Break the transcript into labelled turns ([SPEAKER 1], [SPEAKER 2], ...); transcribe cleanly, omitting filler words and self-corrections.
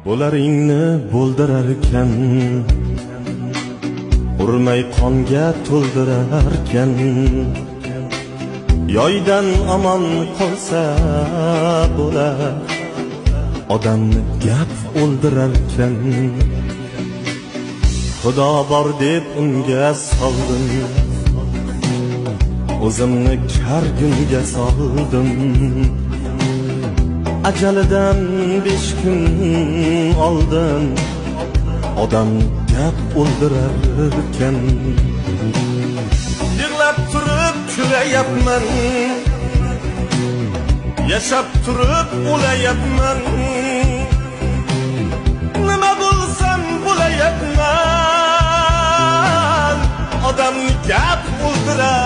[SPEAKER 1] Bo'laringni bo'ldirarkan, urmay qonga to'ldirarkan, yoydan omon qolsa bo'lar, odamni gap o'ldirarkan. Xudo bor deb unga soldim, o'zimni kargunga soldim. Ajalidan 5 kun oldin odam gap o'ldirarkan. Yig'lab turib kulayapman, yashab turib o'layapman. Nima bo'lsam bo'layapman, odam gap o'ldirar.